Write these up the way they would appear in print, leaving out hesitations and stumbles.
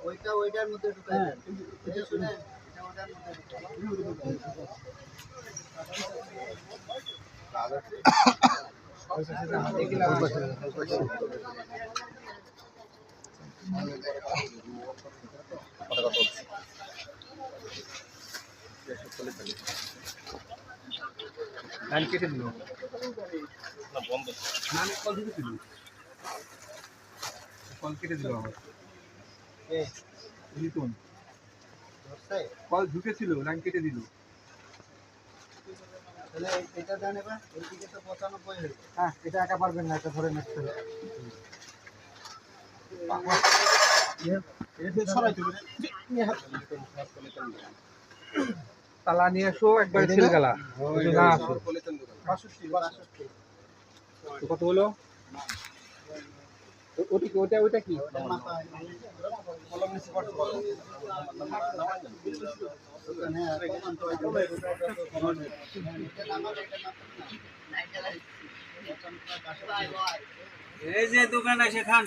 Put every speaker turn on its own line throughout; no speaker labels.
ওইটা ওইটার মধ্যে ঢুকাই দেন। এটা শুনেন, এটা ওটার মধ্যে ঢুকাই।
লাইন কেটে দিল না, বন্ধ না, কল ঢুকে দিল, কল কেটে দিল আমার লিটন, কল ঢুকেছিল লাইন কেটে দিল।
তাহলে এটা দেন এবার, এদিকে তো 95 হয়েছে।
হ্যাঁ, এটা একা পারবেন না, এটা ধরে নিচ্ছে। তালা নিয়ে এসো একবার ছিল গেলা না আসো। কত হলো ওটা ওইটা কি
এই যে দোকান আছে খান।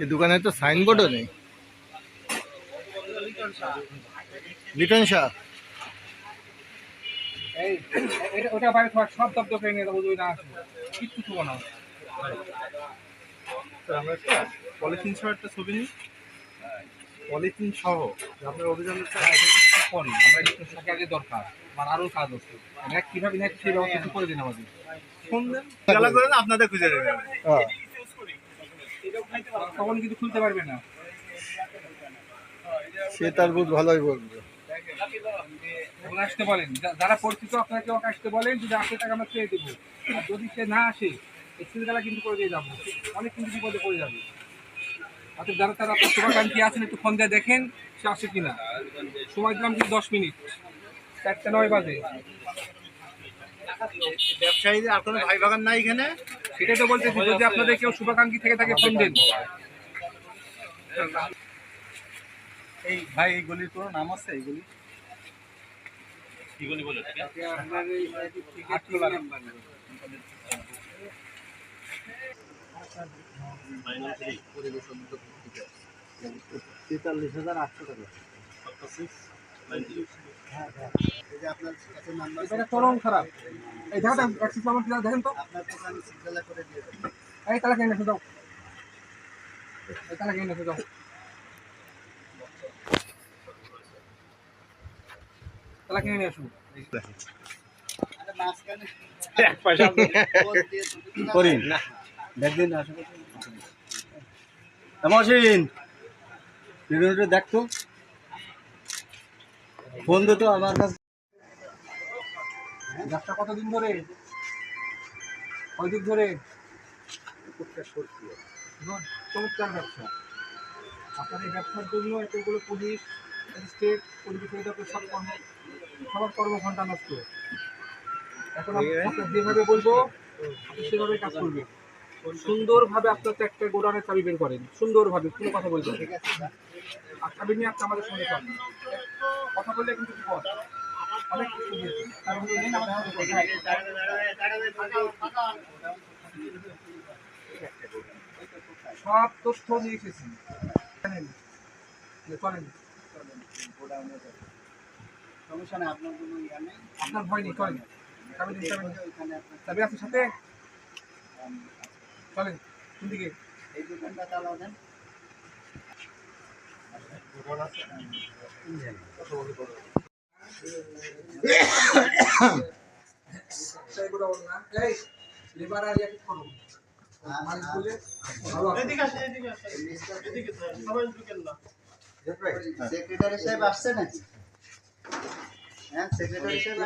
এই দোকানে তো সাইনবোর্ডও নেই। লিটন শাহ
ওটা বাইরে সব দপ্তর নিয়ে দেবো, না কিচ্ছু থবো না।
আমরা একটা পলিথিন সহ একটা ছবি নিই, পলিথিন সহ আপনার অভিযানের
ফোন আমরা একটু আগে দরকার, আমার আরও কাজ আছে, কীভাবে নেট সেই ব্যবস্থা করে দিন আমাদের।
ফোন দেন, খেলা করেন, আপনাদের খুঁজে দেবেন।
তখন কিন্তু খুলতে পারবে না।
সে তার বুধ ভালোই বলবে।
ওরা আসতে বলেন, যারা পরিচিত আপনাকে ওকে আসতে বলেন, যদি আসে টাকা আমরা খেয়ে দেবো। আর যদি সে না আসে এক্সিলগালা কিন্তু করে দিয়ে যাবো, অনেক কিন্তু বিপদে পড়ে যাবে। অর্থাৎ যারা তারা আপনার শুভাকাঙ্ক্ষী আছেন একটু ফোন দিয়ে দেখেন সে আসে কিনা। সময় দিলাম কিন্তু 10 মিনিট, 4:09 বাজে।
ব্যবসায়ীদের আর কোনো ভাই বাগান নাই এখানে,
সেটাই তো বলতেছি, যদি আপনাদের কেউ শুভাকাঙ্ক্ষী থেকে থাকে ফোন দেন।
এই ভাই এই গলির কোনো নাম আছে? এই গলি কি গলি বলে?
আপনার এই 43,800 টাকা।
এটা চরম খারাপ। এই ঢাকাটা অ্যাক্সেস নাম্বার কি দেখেন তো।
আপনার দোকানে সিগনাল করে দিয়ে দেন।
এই তালা কিনে এসে দাও, এই তালা কিনে এসে দাও। তালা কিনে নিয়ে আসো।
আরে মাঝখানে
এক পয়সা
পোস্ট দিয়ে দিন।
করি না, দেখদিন আসলে মহসিন ভিডিওটা দেখতো, ফোন দিত আমার কাছে।
ব্যবসা কতদিন ধরে, কয়দিন ধরে? চমৎকার ব্যবসা। আপনার এই ব্যবসার জন্য এতগুলো পুলিশ, ম্যাজিস্ট্রেট, পরিবেশ অধিদপ্তর সবার কর্মঘণ্টা নষ্ট। এখন আপনাকে যেভাবে বলবো আপনি সেভাবে কাজ করবেন। সুন্দরভাবে আপনার একটা গোডাউনের চাবি বের করেন, সুন্দরভাবে, কোনো কথা বলবেন।
ঠিক আছে স্যার।
আর চাবি নিয়ে আপনি আমাদের সঙ্গে চলেন। কথা বললে কিন্তু বিপদ। অনেক কিছু দিয়েছে তার মধ্যে নিন আমাদের সঙ্গে কথা বলুন। সব তথ্য নিয়ে এসেছি, চলেন।
সমস্যা নেই, আপনার কোনো ইয়া নেই।
আপনার ভয় নেই, চলেন। চাবি দিন, চাবি দিন।
ওইখানে আপনার
চাবি আছে সাথে, চলেন। কোন দিকে?
এই দোকানটা তালা দেন।
এই লেবার আর ইয়া ঠিক করো। মালিক বলে ভালো আছে।
সেক্রেটারি সাহেব আসছে নাকি? হ্যাঁ, সেক্রেটারি সাহেব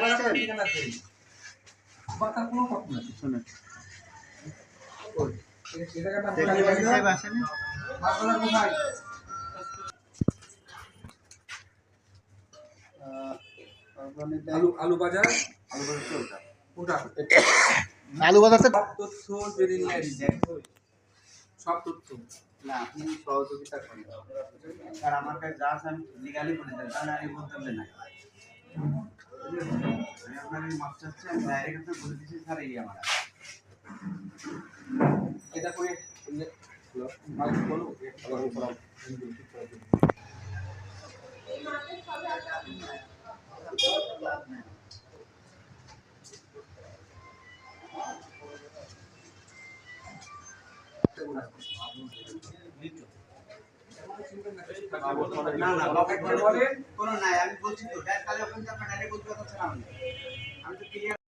আসছেন?
বাতার কোনো কথা না,
শুনুন,
এই জায়গাটা
সেক্রেটারি সাহেব আসেনি?
মাছগুলো কোথায়? আলু বাজার ওটা
আলু বাজাতে
সব তথ্য জেনে নিয়ে আসছি সব তথ্য
না আপনি সহযোগিতা করেন আর আমার কাছে যা আছে আমি লিগালি বলে দেন তাহলে আমি বলতে হবে না আমি আপনার এই মাছ চাচ্ছি আমি ডাইরেক্ট আপনার বলে দিচ্ছি স্যার এই আমার
এটা করে মালিক বলো
না না বাবা কোনো নাই আমি বলছি তো কালে ওখানে আপনার ডাইরেক্ট বলতে কথা আমি তো ক্লিয়ার